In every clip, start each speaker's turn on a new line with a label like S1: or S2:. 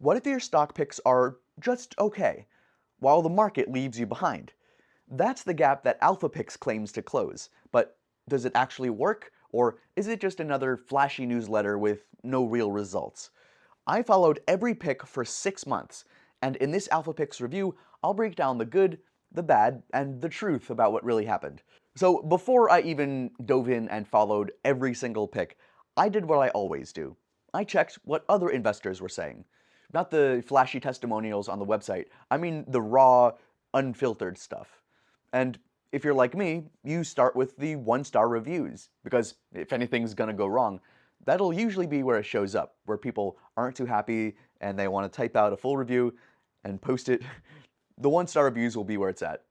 S1: What if your stock picks are just okay, while the market leaves you behind? That's the gap that AlphaPix claims to close. But does it actually work, or is it just another flashy newsletter with no real results? I followed every pick for 6 months, and in this AlphaPix review, I'll break down the good, the bad, and the truth about what really happened. So before I even dove in and followed every single pick, I did what I always do. I checked what other investors were saying. Not the flashy testimonials on the website, I mean the raw, unfiltered stuff. And if you're like me, you start with the one-star reviews, because if anything's gonna go wrong, that'll usually be where it shows up, where people aren't too happy and they want to type out a full review and post it. The one-star reviews will be where it's at.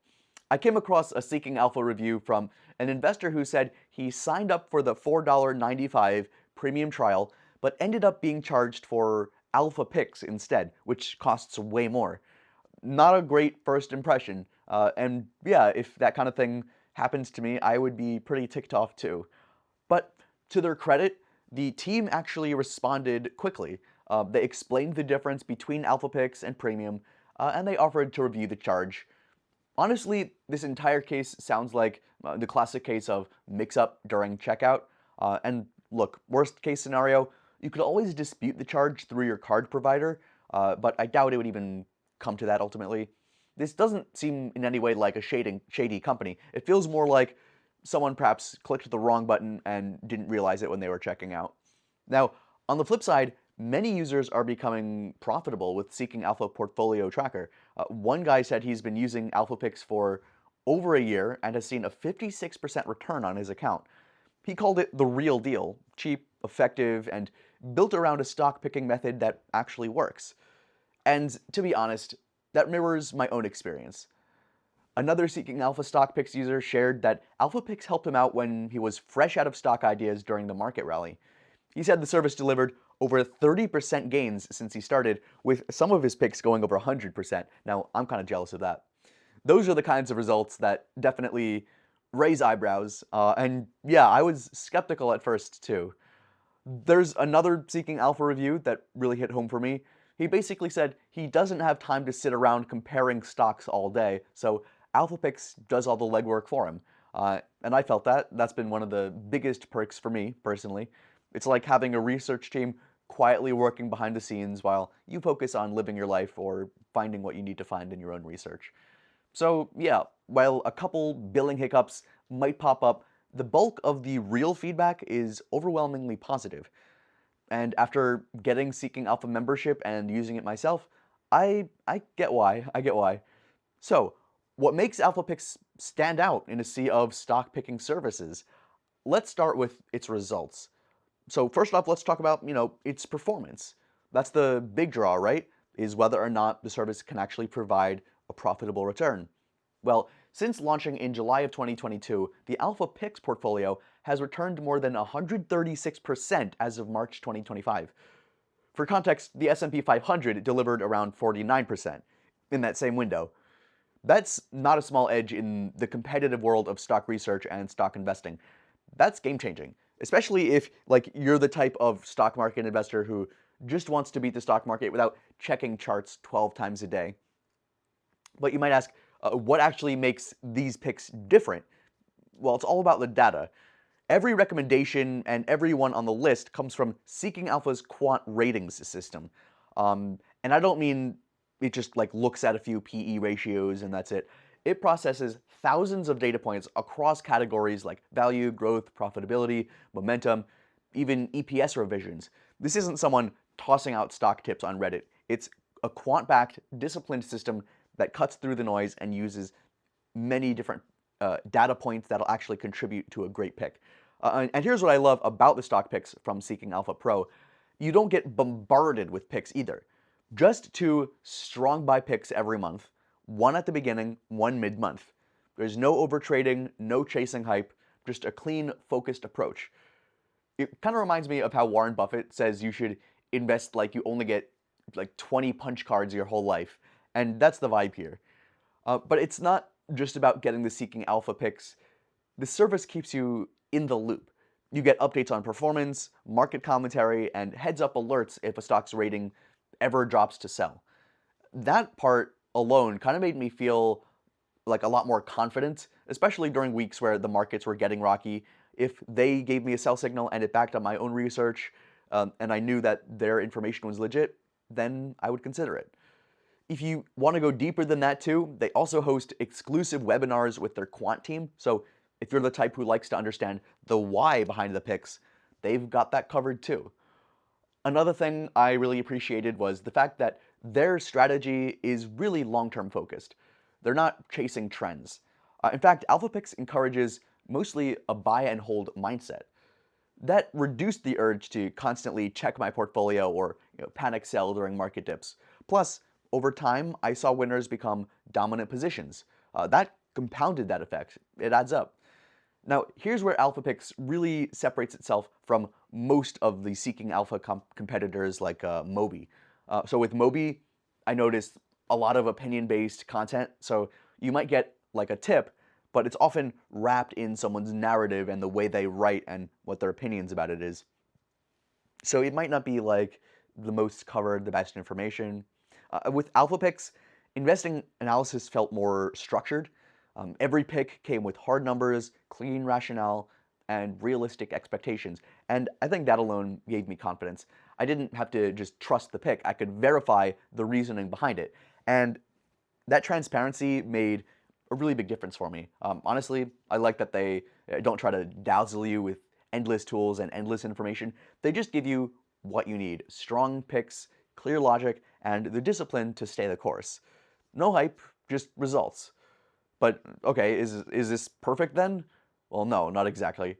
S1: I came across a Seeking Alpha review from an investor who said he signed up for the $4.95 premium trial, but ended up being charged for Alpha Picks instead, which costs way more. Not a great first impression, and yeah, if that kind of thing happens to me, I would be pretty ticked off too. But to their credit, the team actually responded quickly. They explained the difference between Alpha Picks and Premium, and they offered to review the charge. Honestly, this entire case sounds like the classic case of mix-up during checkout. And look, worst case scenario, you could always dispute the charge through your card provider, but I doubt it would even come to that ultimately. This doesn't seem in any way like a shady company. It feels more like someone perhaps clicked the wrong button and didn't realize it when they were checking out. Now, on the flip side, many users are becoming profitable with Seeking Alpha Portfolio Tracker. One guy said he's been using AlphaPix for over a year and has seen a 56% return on his account. He called it the real deal, cheap, effective, and built around a stock picking method that actually works. And to be honest, that mirrors my own experience. Another Seeking Alpha Stock Picks user shared that AlphaPix helped him out when he was fresh out of stock ideas during the market rally. He said the service delivered over 30% gains since he started, with some of his picks going over 100%. Now, I'm kind of jealous of that. Those are the kinds of results that definitely raise eyebrows, and yeah, I was skeptical at first too. There's another Seeking Alpha review that really hit home for me. He basically said he doesn't have time to sit around comparing stocks all day, so AlphaPix does all the legwork for him. And I felt that. That's been one of the biggest perks for me, personally. It's like having a research team quietly working behind the scenes while you focus on living your life or finding what you need to find in your own research. So yeah, while a couple billing hiccups might pop up, the bulk of the real feedback is overwhelmingly positive. And after getting Seeking Alpha membership and using it myself, I get why. I get why. So, what makes AlphaPix stand out in a sea of stock picking services? Let's start with its results. So first off, let's talk about, its performance. That's the big draw, right? Is whether or not the service can actually provide a profitable return. Well, since launching in July of 2022, the Alpha Pix portfolio has returned more than 136% as of March 2025. For context, the S&P 500 delivered around 49% in that same window. That's not a small edge in the competitive world of stock research and stock investing. That's game-changing, especially if you're the type of stock market investor who just wants to beat the stock market without checking charts 12 times a day. But you might ask, what actually makes these picks different? Well, it's all about the data. Every recommendation and every one on the list comes from Seeking Alpha's quant ratings system. And I don't mean it just looks at a few PE ratios and that's it. It processes thousands of data points across categories like value, growth, profitability, momentum, even EPS revisions. This isn't someone tossing out stock tips on Reddit. It's a quant-backed, disciplined system that cuts through the noise and uses many different data points that'll actually contribute to a great pick. And here's what I love about the stock picks from Seeking Alpha Pro. You don't get bombarded with picks either. Just 2 strong buy picks every month, one at the beginning, one mid-month. There's no overtrading, no chasing hype, just a clean, focused approach. It kind of reminds me of how Warren Buffett says you should invest like you only get 20 punch cards your whole life. And that's the vibe here. But it's not just about getting the Seeking Alpha picks. The service keeps you in the loop. You get updates on performance, market commentary, and heads-up alerts if a stock's rating ever drops to sell. That part alone kind of made me feel like a lot more confident, especially during weeks where the markets were getting rocky. If they gave me a sell signal and it backed up my own research, and I knew that their information was legit, then I would consider it. If you want to go deeper than that too, they also host exclusive webinars with their quant team. So if you're the type who likes to understand the why behind the picks, they've got that covered too. Another thing I really appreciated was the fact that their strategy is really long-term focused. They're not chasing trends. In fact, AlphaPix encourages mostly a buy and hold mindset. That reduced the urge to constantly check my portfolio or panic sell during market dips. Plus, over time, I saw winners become dominant positions. That compounded that effect. It adds up. Now, here's where AlphaPix really separates itself from most of the Seeking Alpha competitors like Moby. So with Moby, I noticed a lot of opinion-based content, so you might get like a tip, but it's often wrapped in someone's narrative and the way they write and what their opinions about it is. So it might not be like the most covered, the best information. With AlphaPix, investing analysis felt more structured. Every pick came with hard numbers, clean rationale, and realistic expectations. And I think that alone gave me confidence. I didn't have to just trust the pick. I could verify the reasoning behind it. And that transparency made a really big difference for me. Honestly, I like that they don't try to dazzle you with endless tools and endless information. They just give you what you need. Strong picks, clear logic, and the discipline to stay the course. No hype, just results. But okay, is this perfect then? Well, no, not exactly.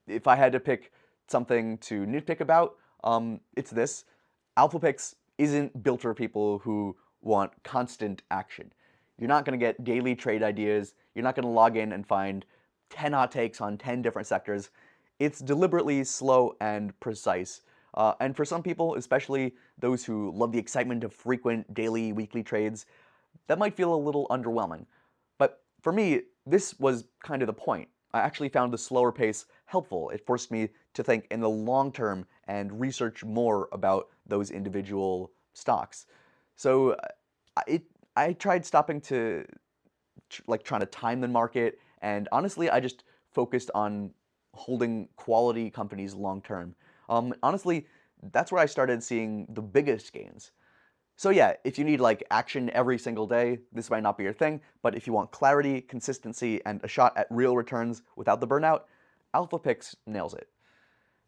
S1: If I had to pick something to nitpick about, it's this. AlphaPix isn't built for people who want constant action. You're not going to get daily trade ideas. You're not going to log in and find 10 hot takes on 10 different sectors. It's deliberately slow and precise. And for some people, especially those who love the excitement of frequent daily, weekly trades, that might feel a little underwhelming. But for me, this was kind of the point. I actually found the slower pace helpful. It forced me to think in the long term and research more about those individual stocks. So I tried stopping to trying to time the market, and honestly, I just focused on holding quality companies long term. Honestly, that's where I started seeing the biggest gains. So yeah, if you need like action every single day, this might not be your thing, but if you want clarity, consistency, and a shot at real returns without the burnout, AlphaPix nails it.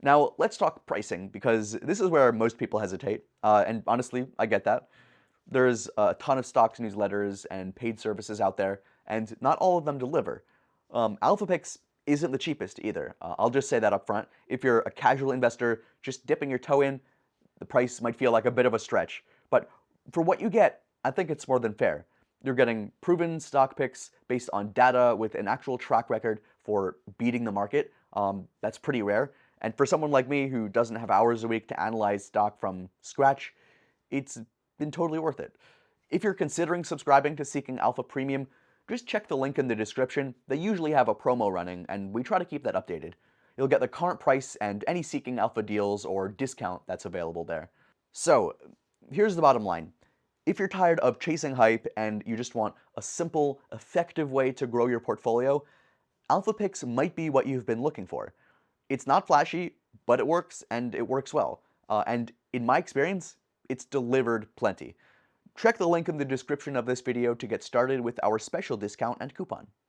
S1: Now, let's talk pricing, because this is where most people hesitate, and honestly, I get that. There's a ton of stocks newsletters and paid services out there, and not all of them deliver. AlphaPix isn't the cheapest either. I'll just say that up front. If you're a casual investor just dipping your toe in, the price might feel like a bit of a stretch. But for what you get, I think it's more than fair. You're getting proven stock picks based on data with an actual track record for beating the market. That's pretty rare. And for someone like me who doesn't have hours a week to analyze stock from scratch, it's been totally worth it. If you're considering subscribing to Seeking Alpha Premium, just check the link in the description. They usually have a promo running, and we try to keep that updated. You'll get the current price and any Seeking Alpha deals or discount that's available there. So, here's the bottom line. If you're tired of chasing hype and you just want a simple, effective way to grow your portfolio, AlphaPix might be what you've been looking for. It's not flashy, but it works, and it works well. And in my experience, it's delivered plenty. Check the link in the description of this video to get started with our special discount and coupon.